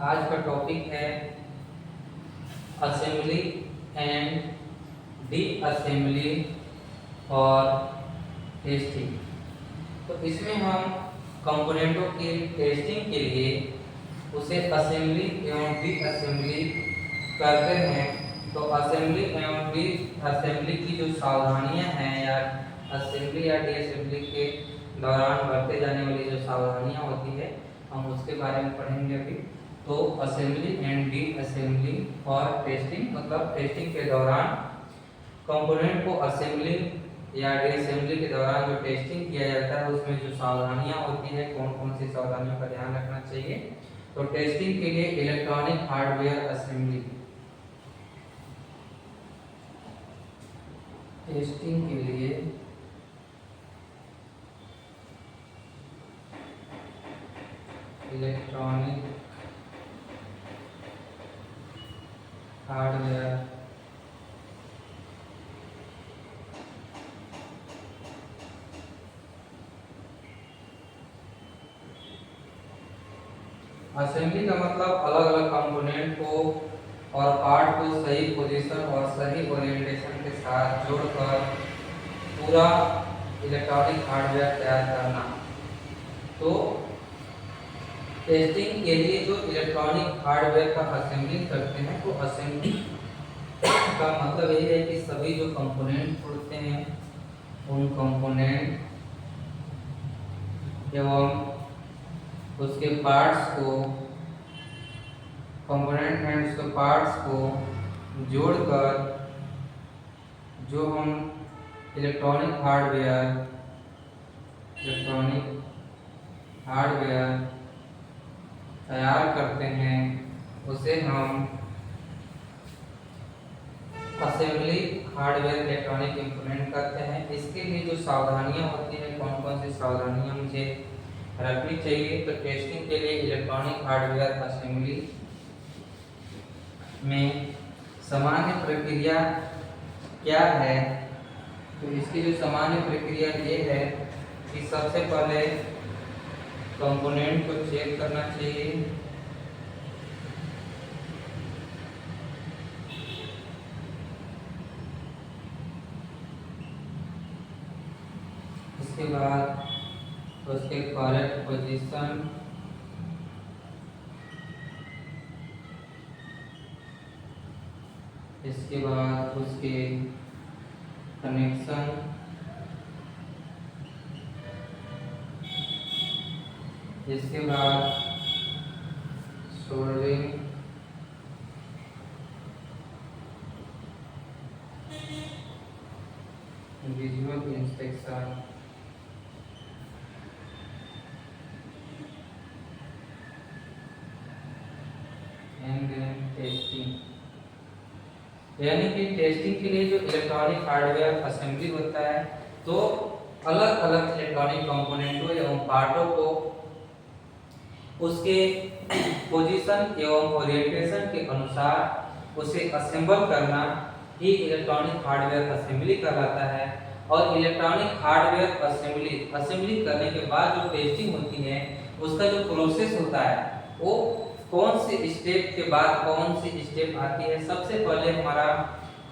आज का टॉपिक है असेंबली एंड डी असेंबली और टेस्टिंग। तो इसमें हम कंपोनेंटों की टेस्टिंग के लिए उसे असेंबली एवं डी असेंबली करते हैं। तो असेंबली एवं डी असेंबली की जो सावधानियां हैं या असेंबली या डी असेंबली के दौरान बरते जाने वाली जो सावधानियां होती है हम उसके बारे में पढ़ेंगे अभी। तो असेंबली एंड डी असेंबली और टेस्टिंग, मतलब टेस्टिंग के दौरान कंपोनेंट को असेंबली या डी असेंबली के दौरान जो टेस्टिंग किया जाता है उसमें जो सावधानियां होती है, कौन कौन सी सावधानियों का ध्यान रखना चाहिए। तो टेस्टिंग के लिए इलेक्ट्रॉनिक हार्डवेयर असेंबली, टेस्टिंग के लिए इलेक्ट्रॉनिक हार्डवेयर असेंबली का मतलब अलग अलग कंपोनेंट को और पार्ट को सही पोजीशन और सही ओरिएंटेशन के साथ जोड़कर पूरा इलेक्ट्रॉनिक हार्डवेयर तैयार करना। तो टेस्टिंग के लिए जो इलेक्ट्रॉनिक हार्डवेयर का असेंबली करते हैं तो असेंबली का मतलब यही है कि सभी जो कंपोनेंट होते हैं उन कंपोनेंट एवं उसके पार्ट्स को, कंपोनेंट एंड उसके पार्ट्स को जोड़कर जो हम इलेक्ट्रॉनिक हार्डवेयर तैयार करते हैं उसे हम असेंबली हार्डवेयर इलेक्ट्रॉनिक कंपोनेंट करते हैं। इसके लिए जो सावधानियां होती हैं, कौन कौन सी सावधानियां मुझे रखनी चाहिए। तो टेस्टिंग के लिए इलेक्ट्रॉनिक हार्डवेयर असेंबली में सामान्य प्रक्रिया क्या है। तो इसकी जो सामान्य प्रक्रिया ये है कि सबसे पहले कंपोनेंट को चेक करना चाहिए, इसके बाद उसके करेक्ट पोजीशन, इसके बाद उसके कनेक्शन, इसके बाद soldering, visual inspection and testing. यानी कि टेस्टिंग के लिए जो इलेक्ट्रॉनिक हार्डवेयर असेंबली होता है तो अलग अलग इलेक्ट्रॉनिक कंपोनेंटों एवं पार्टों को उसके पोजीशन एवं ओरिएंटेशन के अनुसार उसे असेंबल करना ही इलेक्ट्रॉनिक हार्डवेयर असेंबली कहलाता है। और इलेक्ट्रॉनिक हार्डवेयर असेंबली करने के बाद जो टेस्टिंग होती है उसका जो प्रोसेस होता है वो कौन से स्टेप के बाद कौन सी स्टेप आती है। सबसे पहले हमारा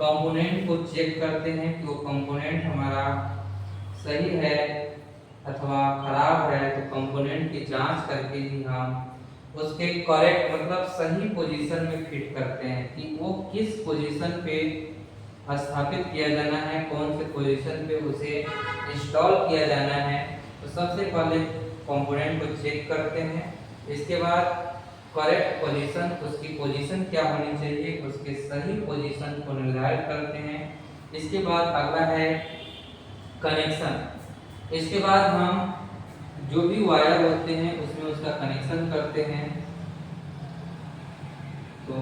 कंपोनेंट को चेक करते हैं कि वो कंपोनेंट हमारा सही है अथवा खराब है। तो कंपोनेंट की जांच करके ही हम उसके करेक्ट, मतलब सही पोजीशन में फिट करते हैं कि वो किस पोजीशन पे स्थापित किया जाना है, कौन से पोजीशन पे उसे इंस्टॉल किया जाना है। तो सबसे पहले कंपोनेंट को चेक करते हैं, इसके बाद करेक्ट पोजीशन, उसकी पोजीशन क्या होनी चाहिए, उसके सही पोजीशन को निर्धारित करते हैं। इसके बाद अगला है कनेक्शन। इसके बाद हम जो भी वायर होते हैं उसमें उसका कनेक्शन करते हैं। तो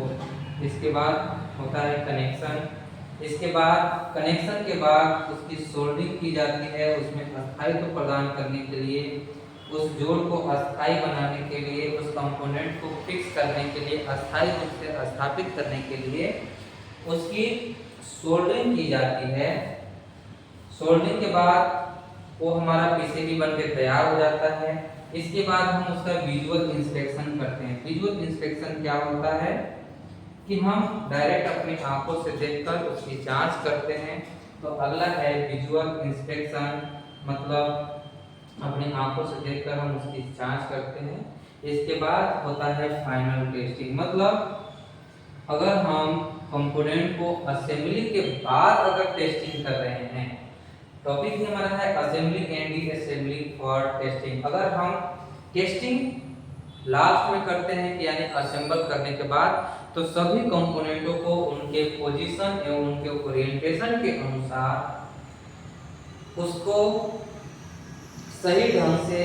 इसके बाद होता है कनेक्शन। इसके बाद कनेक्शन के बाद उसकी सोल्डरिंग की जाती है, उसमें स्थायित्व प्रदान करने के लिए, उस जोड़ को अस्थायी बनाने के लिए, उस कंपोनेंट को फिक्स करने के लिए, अस्थायी रूप से स्थापित करने के लिए उसकी सोल्डरिंग की जाती है। सोल्डरिंग के बाद वो हमारा पीसीबी बनके तैयार हो जाता है। इसके बाद हम उसका विजुअल इंस्पेक्शन करते हैं। विजुअल इंस्पेक्शन क्या होता है कि हम डायरेक्ट अपनी आंखों से देखकर उसकी जांच करते हैं। तो अगला है विजुअल इंस्पेक्शन, मतलब अपनी आंखों से देखकर हम उसकी जांच करते हैं। इसके बाद होता है फाइनल टेस्टिंग, मतलब अगर हम कंपोनेंट को असेंबली के बाद अगर टेस्टिंग कर रहे हैं, टॉपिक ही हमारा है assembly and D assembly for testing. अगर हम टेस्टिंग लास्ट में करते हैं कि यानी असेंबल करने के बाद, तो सभी कंपोनेंटों को उनके पोजीशन एवं उनके ओरिएंटेशन के अनुसार उसको सही ढंग से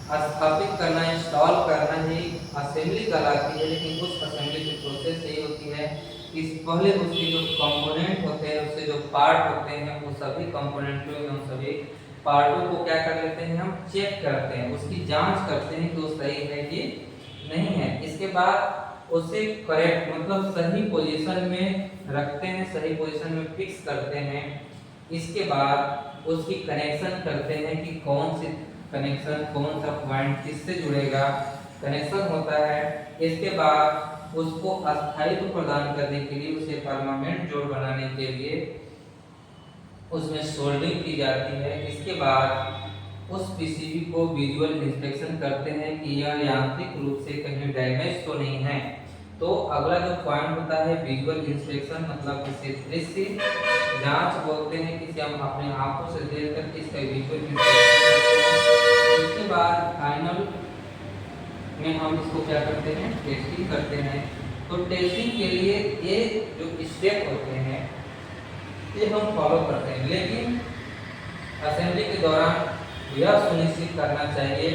स्थापित करना, इंस्टॉल करना ही असेंबली कहलाती है। लेकिन उस असेंबली की प्रोसेस यही होती है कि पहले उसके जो कंपोनेंट होते हैं, उसके जो पार्ट होते हैं, वो सभी कंपोनेंटों एवं सभी पार्टों को क्या कर लेते हैं, हम चेक करते हैं, उसकी जांच करते हैं कि वो सही है कि नहीं है। इसके बाद उसे करेक्ट मतलब सही पोजीशन में रखते हैं, सही पोजीशन में फिक्स करते हैं। इसके बाद उसकी कनेक्शन करते हैं कि कौन सी कनेक्शन, कौन सा पॉइंट किससे जुड़ेगा, कनेक्शन होता है। इसके बाद उसको स्थायित्व प्रदान करने के लिए, उसे परमानेंट जोड़ बनाने के लिए उसमें सोल्डरिंग की जाती है। इसके बाद उस पीसीबी को विजुअल इंस्पेक्शन करते हैं कि यह यांत्रिक रूप से कहीं डैमेज तो नहीं है। तो अगला जो पॉइंट होता है विजुअल इंस्पेक्शन, मतलब इसे दृश्य जांच बोलते हैं, कि हम अपने आंखों से देखकर इसका विजुअल इंस्पेक्शन करते हैं। इसके बाद फाइनल में हम इसको क्या करते हैं, टेस्टिंग करते हैं। तो टेस्टिंग के लिए ये जो स्टेप होते हैं ये हम फॉलो करते हैं, लेकिन असेंबली के दौरान यह सुनिश्चित करना चाहिए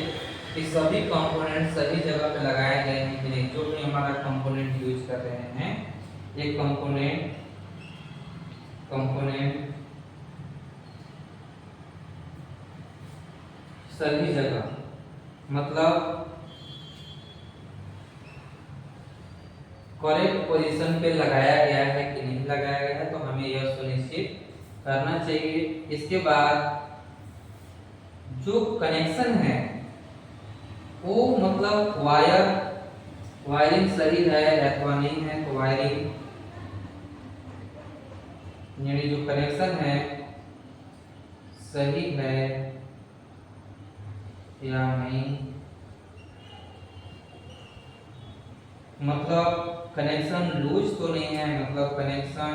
कि सभी कंपोनेंट सही जगह पे लगाए गए हैं कि नहीं। जो भी हमारा कंपोनेंट यूज कर रहे हैं, ये कंपोनेंट सही जगह, मतलब करेक्ट पोजीशन पे लगाया गया है कि नहीं लगाया गया है, तो हमें यह सुनिश्चित करना चाहिए। इसके बाद जो कनेक्शन है वो मतलब वायरिंग सही है अथवा नहीं है, तो वायरिंग यानी जो कनेक्शन है सही है या नहीं, मतलब कनेक्शन लूज तो नहीं है, मतलब कनेक्शन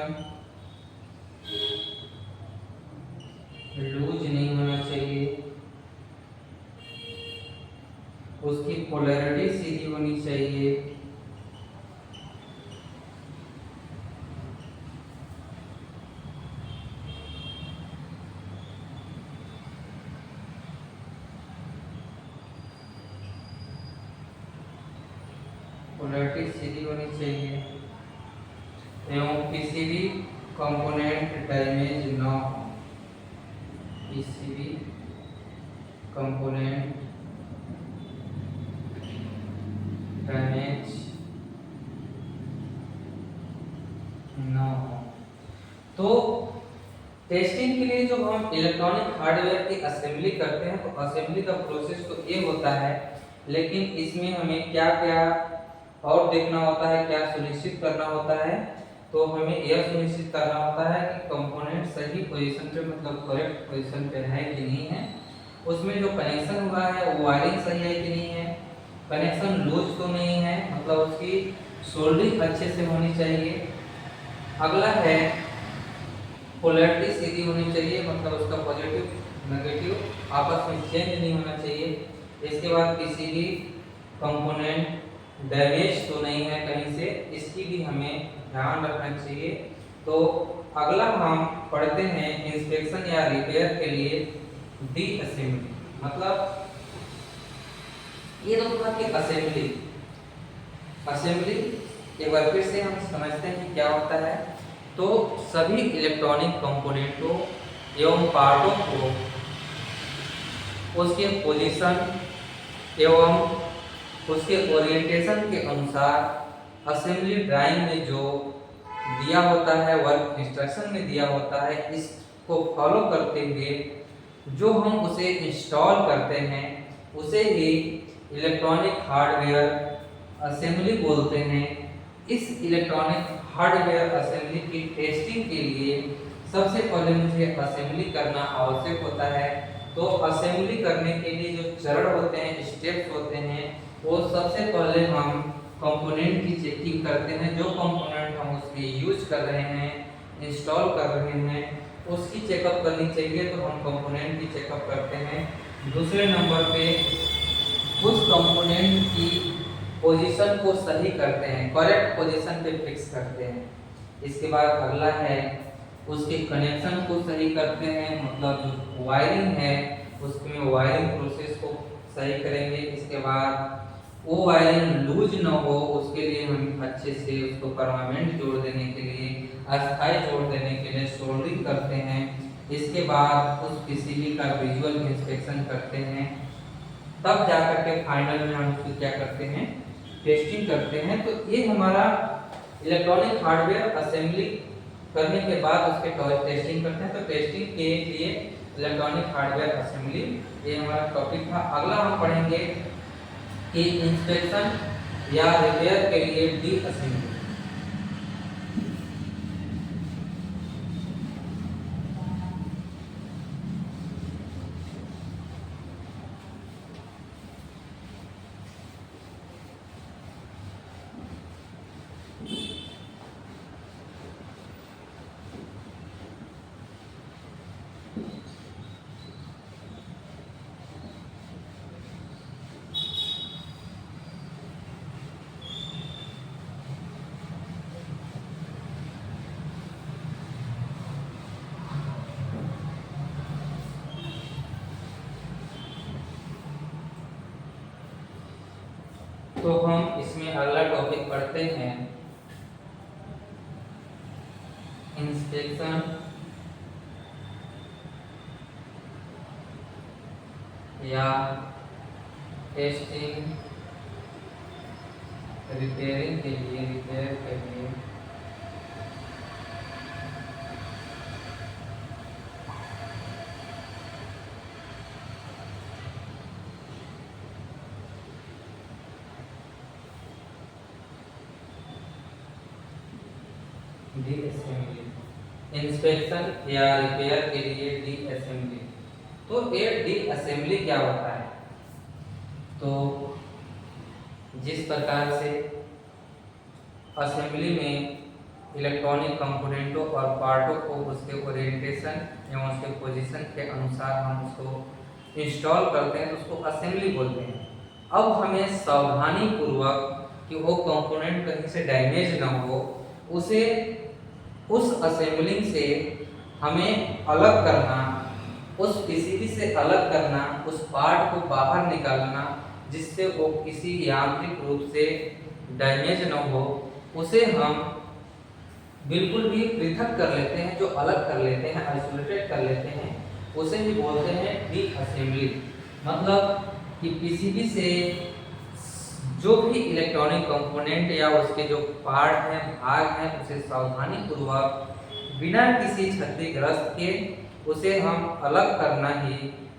लूज नहीं होना चाहिए, उसकी पोलैरिटी सीधी होनी चाहिए, पोलैरिटी सीधी होनी चाहिए, एवं किसी भी कंपोनेंट डैमेज न हो, किसी भी कंपोनेंट डैमेज न हो। तो टेस्टिंग के लिए जो हम इलेक्ट्रॉनिक हार्डवेयर की असेंबली करते हैं, तो असेंबली का प्रोसेस तो ये होता है, लेकिन इसमें हमें क्या क्या और देखना होता है, क्या सुनिश्चित करना होता है। तो हमें यह सुनिश्चित करना होता है कि कंपोनेंट सही पोजीशन पे, मतलब करेक्ट पोजीशन पे है कि नहीं है, उसमें जो कनेक्शन हुआ है वो वायरिंग सही है कि नहीं है, कनेक्शन लूज तो नहीं है, मतलब उसकी सोल्डरिंग अच्छे से होनी चाहिए। अगला है पोलैरिटी सीधी होनी चाहिए, मतलब उसका पॉजिटिव नेगेटिव आपस में चेंज नहीं होना चाहिए। इसके बाद किसी भी कंपोनेंट डैमेज तो नहीं है कहीं से, इसकी भी हमें ध्यान रखना चाहिए। तो अगला हम पढ़ते हैं इंस्पेक्शन या रिपेयर के लिए डी असेंबली, मतलब ये तो था कि असेंबली एक बार फिर से हम समझते हैं कि क्या होता है। तो सभी इलेक्ट्रॉनिक कंपोनेंटों एवं पार्टों को उसके पोजीशन एवं उसके ओरिएंटेशन के अनुसार असेंबली ड्राइंग में जो दिया होता है, वर्क इंस्ट्रक्शन में दिया होता है, इसको फॉलो करते हुए जो हम उसे इंस्टॉल करते हैं, उसे ही इलेक्ट्रॉनिक हार्डवेयर असेंबली बोलते हैं। इस इलेक्ट्रॉनिक हार्डवेयर असेंबली की टेस्टिंग के लिए सबसे पहले मुझे असेंबली करना आवश्यक होता है। तो असेंबली करने के लिए जो चरण होते हैं, स्टेप्स होते हैं, वो सबसे पहले हम कंपोनेंट की चेकिंग करते हैं। जो कंपोनेंट हम उसके यूज कर रहे हैं, इंस्टॉल कर रहे हैं, उसकी चेकअप करनी चाहिए, तो हम कंपोनेंट की चेकअप करते हैं। दूसरे नंबर पे उस कंपोनेंट की पोजीशन को सही करते हैं, करेक्ट पोजीशन पे फिक्स करते हैं। इसके बाद अगला है उसके कनेक्शन को सही करते हैं, मतलब जो वायरिंग है उसमें वायरिंग प्रोसेस को सही करेंगे। इसके बाद वो वायरिंग लूज न हो उसके लिए हम अच्छे से उसको परमानेंट जोड़ देने के लिए, अस्थायी जोड़ देने के लिए सोल्डरिंग करते हैं। इसके बाद उस पीसीबी का विजुअल इंस्पेक्शन करते हैं, तब जाकर के फाइनल में हम उसको क्या करते हैं, टेस्टिंग करते हैं। तो ये हमारा इलेक्ट्रॉनिक हार्डवेयर असेंबली करने के बाद उसके टेस्टिंग करते हैं। तो टेस्टिंग के लिए इलेक्ट्रॉनिक हार्डवेयर असेंबली ये हमारा टॉपिक था। अगला हम पढ़ेंगे कि इंस्पेक्शन या रिपेयर के लिए डी असेंबली। तो हम इसमें अगला टॉपिक पढ़ते हैं, इंस्पेक्शन या टेस्टिंग रिपेयरिंग के लिए, रिपेयर के लिए डी असेंबली। इंस्पेक्शन या रिपेयर के लिए डी असेंबली। तो ये डी असेंबली क्या होता है? तो जिस प्रकार से असेंबली में इलेक्ट्रॉनिक कंपोनेंटों और पार्टों को उसके ओरिएंटेशन एवं उसके पोजीशन के अनुसार हम उसको इंस्टॉल करते हैं, तो उसको असेंबली बोलते हैं। अब हमें सावधानी पूर्वक कि वो कंपोनेंट कहीं से डैमेज ना हो, उसे उस असेंबलिंग से हमें अलग करना, उस पीसीबी से अलग करना, उस पार्ट को बाहर निकालना जिससे वो किसी यांत्रिक रूप से डैमेज न हो, उसे हम बिल्कुल भी पृथक कर लेते हैं, जो अलग कर लेते हैं, आइसोलेटेड कर लेते हैं, उसे ही बोलते हैं डी असेंबली। मतलब कि पीसीबी से जो भी इलेक्ट्रॉनिक कंपोनेंट या उसके जो पार्ट हैं, भाग हैं, उसे सावधानी पूर्वक बिना किसी क्षतिग्रस्त के उसे हम अलग करना ही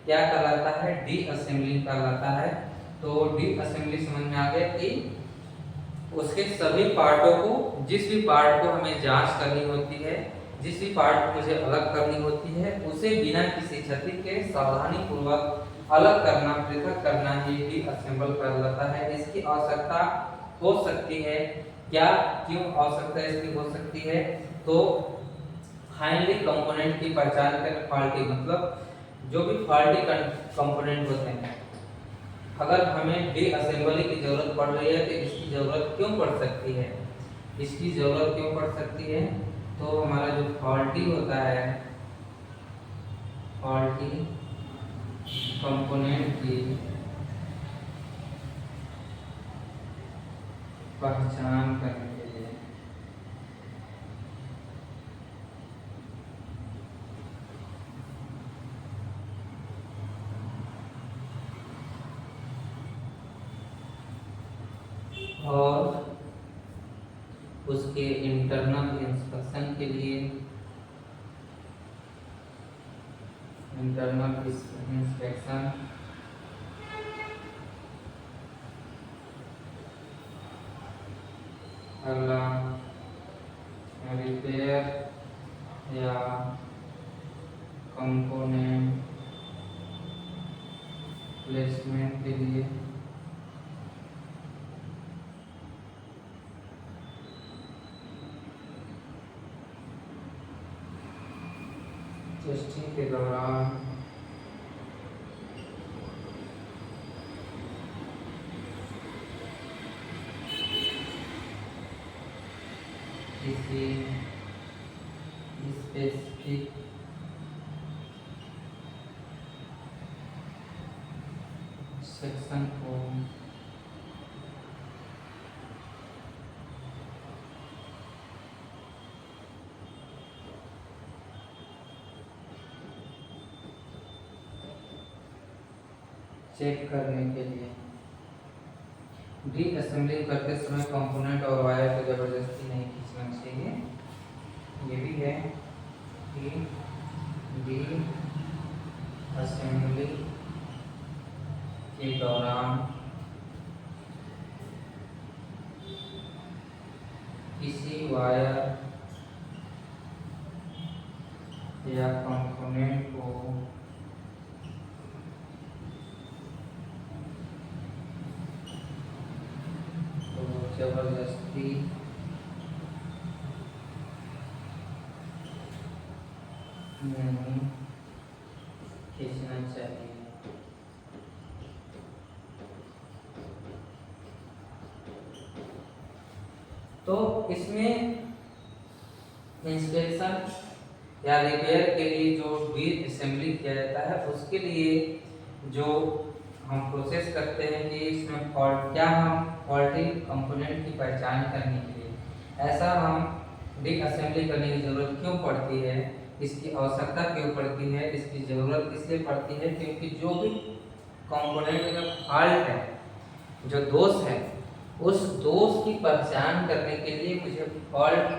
क्या कहलाता है, डी असेंबली कहलाता है। तो डी असेंबली समझ में आ गया कि उसके सभी पार्टों को, जिस भी पार्ट को हमें जांच करनी होती है, जिस भी पार्ट को मुझे अलग करनी होती है, उसे बिना किसी क्षति के सावधानी पूर्वक अलग करना, पृथक करना ही डी असेंबल कहलाता है। इसकी आवश्यकता हो सकती है क्या, क्यों आवश्यकता इसकी हो सकती है? तो फाइनली कंपोनेंट की पहचान कर फॉल्टी, मतलब जो भी फॉल्टी कंपोनेंट होते हैं, अगर हमें डी असेंबली की जरूरत पड़ रही है तो इसकी जरूरत क्यों पड़ सकती है, इसकी जरूरत क्यों पड़ सकती है? तो हमारा जो फॉल्टी होता है, फॉल्टी कंपोनेंट की पहचान करने के लिए और उसके इंटरनल इंस्पेक्शन के लिए, इंटरनल इंस्पेक्शन अगला रिपेयर या कंपोनेंट प्लेसमेंट के लिए टेस्टिंग के दौरान किसी स्पेसिफिक सेक्शन को चेक करने के लिए डी असेंबलिंग करते समय कंपोनेंट और वायर को जबरदस्ती नहीं खींचना चाहिए। ये भी है कि डी असेंबली के दौरान किसी वायर या कंपोनेंट को जबरदस्ती नहीं खींचना चाहिए। तो इसमें इंस्पेक्शन या रिपेयर के लिए जो डी असेंबली किया जाता है उसके लिए जो हम प्रोसेस करते हैं कि इसमें फॉल्ट क्या हम फॉल्टी कंपोनेंट की पहचान करने के लिए ऐसा हम डी असेंबली करने की ज़रूरत क्यों पड़ती है, इसकी आवश्यकता क्यों पड़ती है, इसकी ज़रूरत इसलिए पड़ती है क्योंकि जो भी कंपोनेंट में फॉल्ट है, जो दोष है, उस दोष की पहचान करने के लिए मुझे फॉल्ट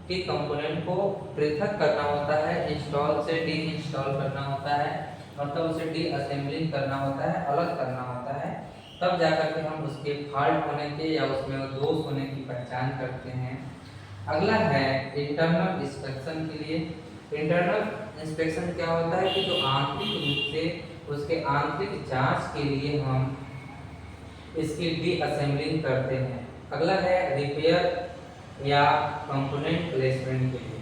के कंपोनेंट को पृथक करना होता है, इंस्टॉल से डी इंस्टॉल करना होता है, मतलब उसे डी असेंबलिंग करना होता है, अलग करना होता है, तब जाकर के हम उसके फॉल्ट होने के या उसमें दोष होने की पहचान करते हैं। अगला है इंटरनल इंस्पेक्शन के लिए। इंटरनल इंस्पेक्शन क्या होता है कि जो आंतरिक रूप से उसके आंतरिक जांच के लिए हम इसकी डी असेंबलिंग करते हैं। अगला है रिपेयर या कंपोनेंट प्लेसमेंट के लिए।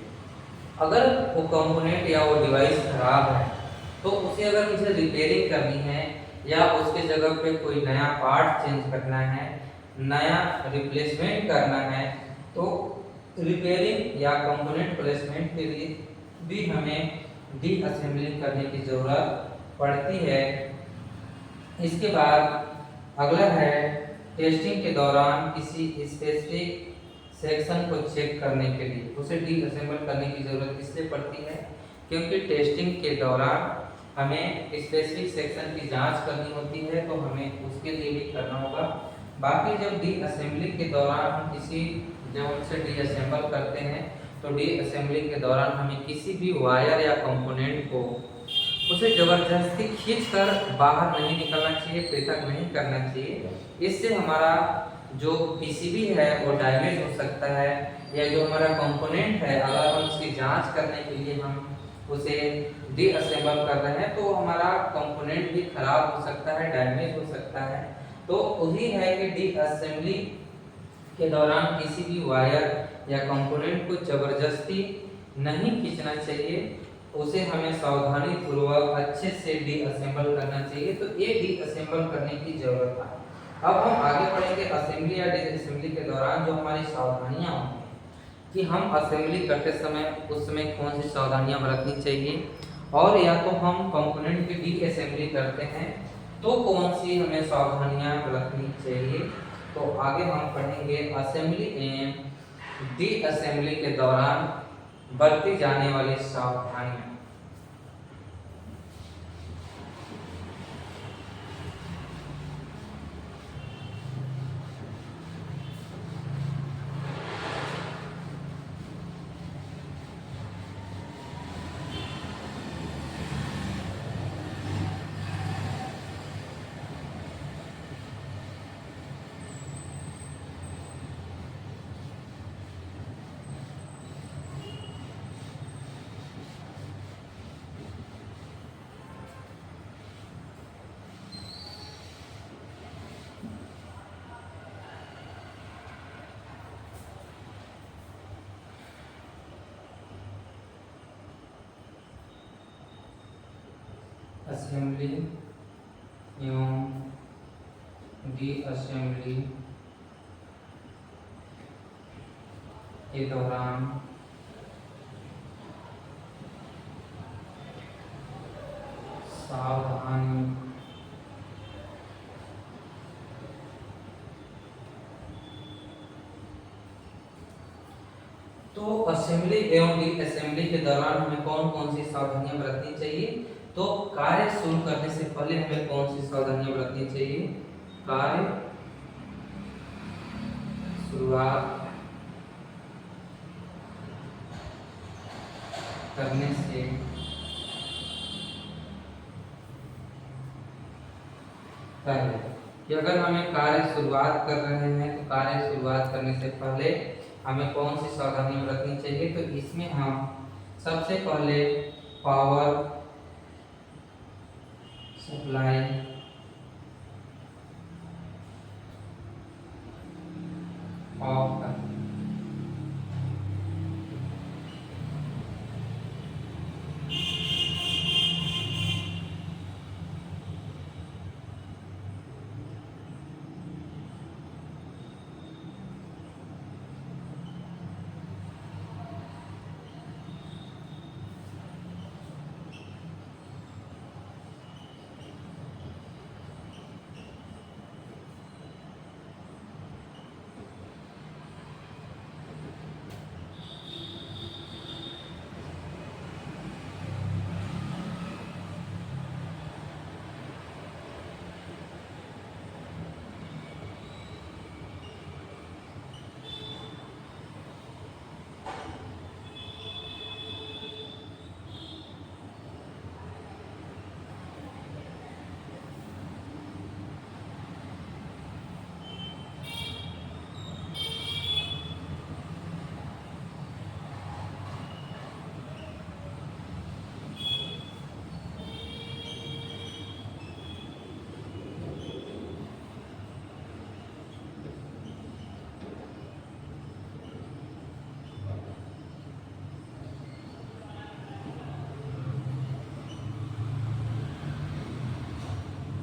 अगर वो कंपोनेंट या वो डिवाइस खराब है तो उसे अगर मुझे रिपेयरिंग करनी है या उसके जगह पे कोई नया पार्ट चेंज करना है, नया रिप्लेसमेंट करना है, तो रिपेयरिंग या कंपोनेंट प्लेसमेंट के लिए भी हमें डी असेंबलिंग करने की ज़रूरत पड़ती है। इसके बाद अगला है टेस्टिंग के दौरान किसी स्पेसिफिक सेक्शन को चेक करने के लिए उसे डी असेंबल करने की ज़रूरत इसलिए पड़ती है क्योंकि टेस्टिंग के दौरान हमें स्पेसिफिक सेक्शन की जांच करनी होती है, तो हमें उसके लिए भी करना होगा। बाकी जब डी असेंबली के दौरान हम जब उसे डी असेंबल करते हैं तो डी असेंबली के दौरान हमें किसी भी वायर या कंपोनेंट को उसे जबरदस्ती खींचकर बाहर नहीं निकलना चाहिए, पृथक नहीं करना चाहिए। इससे हमारा जो पीसीबी है वो डैमेज हो सकता है, या जो हमारा कंपोनेंट है अगर हम उसकी जांच करने के लिए हम उसे डी असेंबल कर रहे हैं तो हमारा कंपोनेंट भी खराब हो सकता है, डैमेज हो सकता है। तो वही है कि डी असेंबली के दौरान किसी भी वायर या कंपोनेंट को जबरदस्ती नहीं खींचना चाहिए, उसे हमें सावधानी पूर्वक अच्छे से डी असेंबल करना चाहिए। तो ये डी असेंबल करने की जरूरत है। अब हम आगे बढ़ेंगे असेंबली या डी असेंबली के दौरान जो हमारी सावधानियां होंगी कि हम असेंबली करते समय उस समय कौन सी सावधानियां बरतनी चाहिए, और या तो हम कंपोनेंट की डी असेंबली करते हैं तो कौन सी हमें सावधानियां बरतनी चाहिए। तो आगे हम पढ़ेंगे असेंबली एंड डी असेंबली के दौरान बरती जाने वाली सावधानियां। असेंबली एवं डी असेंबली के दौरान सावधानी तो असेंबली एवं डी असेंबली के दौरान हमें कौन कौन सी सावधानियां बरतनी चाहिए। तो कार्य शुरू करने से पहले हमें कौन सी सावधानियां बरतनी चाहिए। कार्य शुरुआत करने से पहले कि अगर हमें कार्य शुरुआत कर रहे हैं तो कार्य शुरुआत करने से पहले हमें कौन सी सावधानियां बरतनी चाहिए। तो इसमें हम सबसे पहले पावर सप्लाई ऑफ कर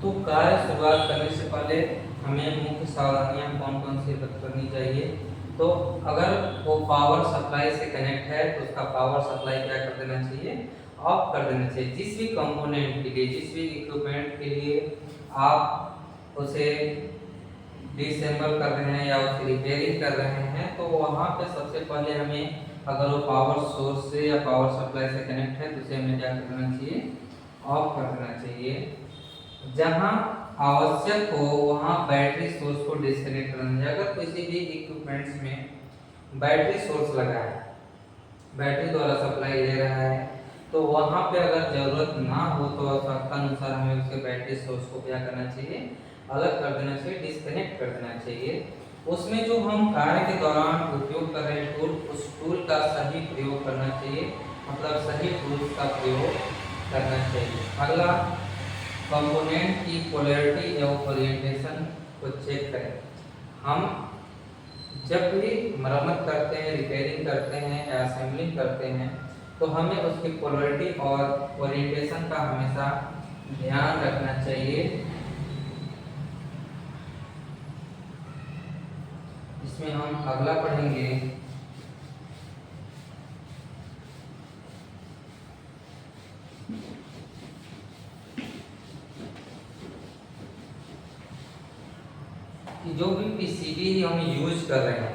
तो कार्य शुरुआत करने से पहले हमें मुख्य सावधानियां कौन कौन सी करनी चाहिए। तो अगर वो पावर सप्लाई से कनेक्ट है तो उसका पावर सप्लाई क्या कर देना चाहिए, ऑफ कर देना चाहिए। जिस भी कंपोनेंट के लिए, जिस भी इक्विपमेंट के लिए आप उसे डिसेंबल कर रहे हैं या उसकी रिपेयरिंग कर रहे हैं तो वहाँ पे सबसे पहले हमें, अगर वो पावर सोर्स से या पावर सप्लाई से कनेक्ट है तो उसे हमें क्या कर देना चाहिए, ऑफ कर देना चाहिए। जहां आवश्यक हो वहां बैटरी सोर्स को डिस्कनेक्ट करना चाहिए। अगर किसी भी इक्विपमेंट्स में बैटरी सोर्स लगा है, बैटरी द्वारा सप्लाई ले रहा है, तो वहां पे अगर जरूरत ना हो तो आवश्यकता अनुसार हमें उसके बैटरी सोर्स को क्या करना चाहिए, अलग कर देना चाहिए, डिस्कनेक्ट कर देना चाहिए। उसमें जो हम कार्य के दौरान उपयोग कर रहे हैं टूल, उस टूल का सही प्रयोग करना चाहिए, मतलब सही टूल्स का प्रयोग करना चाहिए। अगला, कंपोनेंट की पोलैरिटी एवं ओरिएंटेशन को चेक करें। हम जब भी मरम्मत करते हैं, रिपेयरिंग करते हैं या असेंबलिंग करते हैं तो हमें उसकी पोलैरिटी और ओरिएंटेशन का हमेशा ध्यान रखना चाहिए। इसमें हम अगला पढ़ेंगे कि जो भी पीसीबी हम यूज कर रहे हैं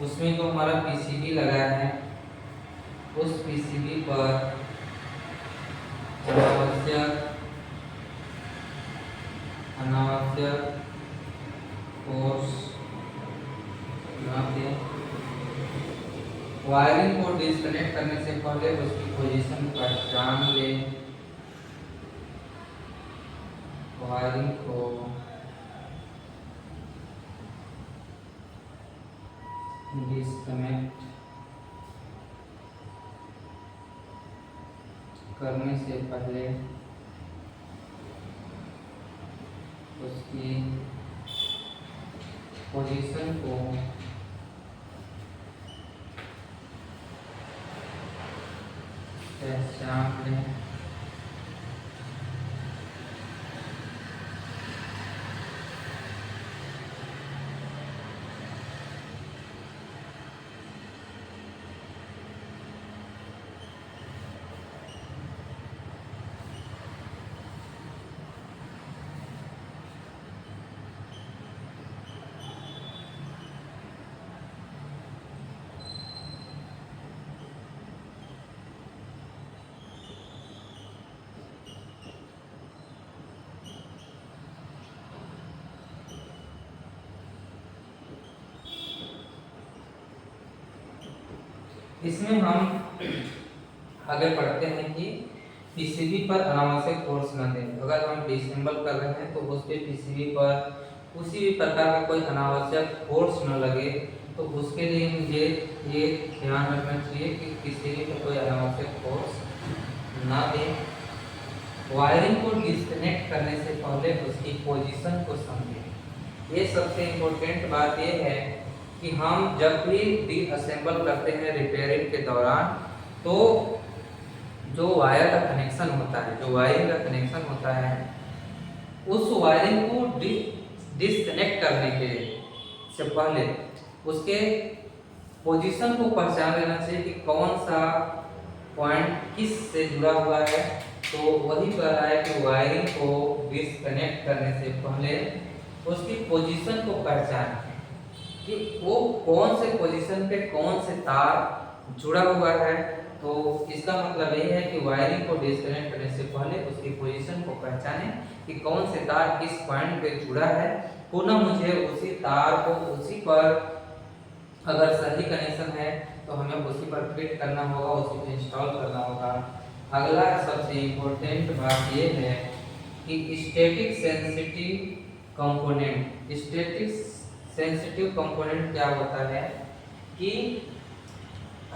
उसमें जो हमारा पीसीबी लगा है उस पीसीबी पर अनावश्यक फोर्स ना दें। वायरिंग को डिस्कनेक्ट करने से पहले उसकी पोजीशन पहचान लें। वायरिंग को डिस्कनेक्ट करने से पहले उसकी पोजीशन को पहचान लें। इसमें हम आगे पढ़ते हैं कि पीसीबी पर अनावश्यक फोर्स न दें। अगर हम डिसेंबल कर रहे हैं तो उस पे पीसीबी पर किसी भी प्रकार का कोई अनावश्यक फोर्स न लगे, तो उसके लिए मुझे ये ध्यान रखना चाहिए कि पीसीबी पर कोई अनावश्यक फोर्स ना दें। वायरिंग को डिस्कनेक्ट करने से पहले उसकी पोजीशन को समझें। ये सबसे इम्पोर्टेंट बात ये है कि हम जब भी डीअसेंबल करते हैं रिपेयरिंग के दौरान, तो जो वायर का कनेक्शन होता है, जो वायरिंग का कनेक्शन होता है, उस वायरिंग को डिस्कनेक्ट करने के से पहले उसके पोजीशन को पहचान लेना चाहिए कि कौन सा पॉइंट किस से जुड़ा हुआ है। तो वही कह रहा है कि वायरिंग को डिस्कनेक्ट करने से पहले उसकी पोजीशन को पहचानें कि वो कौन से पोजीशन पे कौन से तार जुड़ा हुआ है। तो इसका मतलब ये है कि वायरिंग को डिस्कनेक्ट करने से पहले उसकी पोजीशन को पहचानें कि कौन से तार किस पॉइंट पे जुड़ा है। पुनः मुझे उसी तार को उसी पर, अगर सही कनेक्शन है तो हमें उसी पर फिट करना होगा, उसी पर इंस्टॉल करना होगा। अगला सबसे इम्पोर्टेंट बात ये है कि static sensitive component. Static sensitive component क्या होता है कि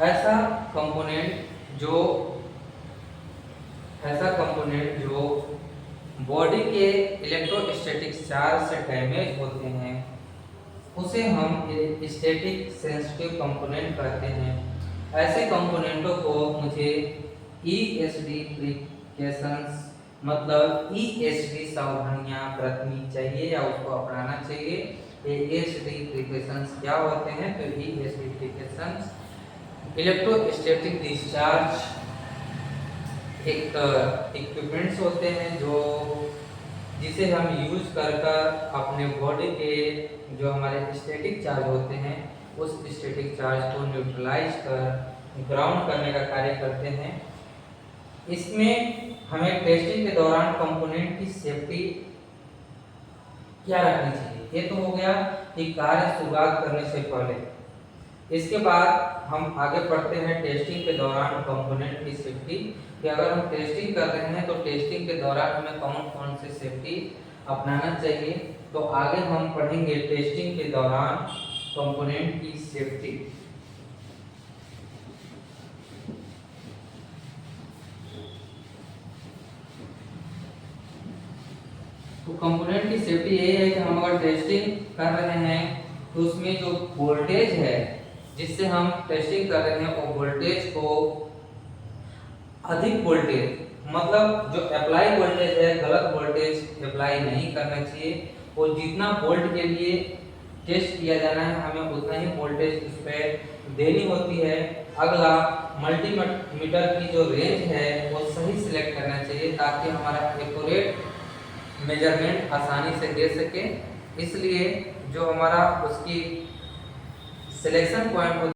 ऐसा कंपोनेंट जो बॉडी के इलेक्ट्रोस्टैटिक चार्ज से डैमेज होते हैं, उसे हम स्टैटिक सेंसिटिव कंपोनेंट कहते हैं। ऐसे कंपोनेंटों को मुझे ईएसडी प्रिकॉशंस, मतलब ईएसडी सावधानियां बरतनी चाहिए या उसको अपनाना चाहिए। ईएसडी प्रिकॉशंस क्या होते हैं? तो ईएसडी प्रिकॉशंस इलेक्ट्रोस्टैटिक डिस्चार्ज एक इक्विपमेंट्स होते हैं जिसे हम यूज कर अपने बॉडी के जो हमारे स्टैटिक चार्ज होते हैं, उस स्टैटिक चार्ज को न्यूट्रलाइज कर ग्राउंड करने का कार्य करते हैं। इसमें हमें टेस्टिंग के दौरान कंपोनेंट की सेफ्टी क्या रखनी चाहिए? ये तो हो गया कि कार्य शुरुआत करने से पहले। इसके बाद हम आगे पढ़ते हैं टेस्टिंग के दौरान कंपोनेंट की सेफ्टी, कि अगर हम टेस्टिंग कर रहे हैं तो टेस्टिंग के दौरान हमें कौन कौन सी सेफ्टी अपनाना चाहिए। तो आगे हम पढ़ेंगे टेस्टिंग के दौरान कंपोनेंट की सेफ्टी। तो कंपोनेंट की सेफ्टी ये है कि हम अगर टेस्टिंग कर रहे हैं तो उसमें जो वोल्टेज है जिससे हम टेस्टिंग कर रहे हैं, वो वोल्टेज को अधिक वोल्टेज, मतलब जो अप्लाई वोल्टेज है, गलत वोल्टेज अप्लाई नहीं करना चाहिए। और जितना वोल्ट के लिए टेस्ट किया जाना है, हमें उतना ही वोल्टेज उस पर देनी होती है। अगला, मल्टीमीटर की जो रेंज है वो सही सिलेक्ट करना चाहिए ताकि हमारा एक्यूरेट मेजरमेंट आसानी से दे सके। इसलिए जो हमारा उसकी सिलेक्शन पॉइंट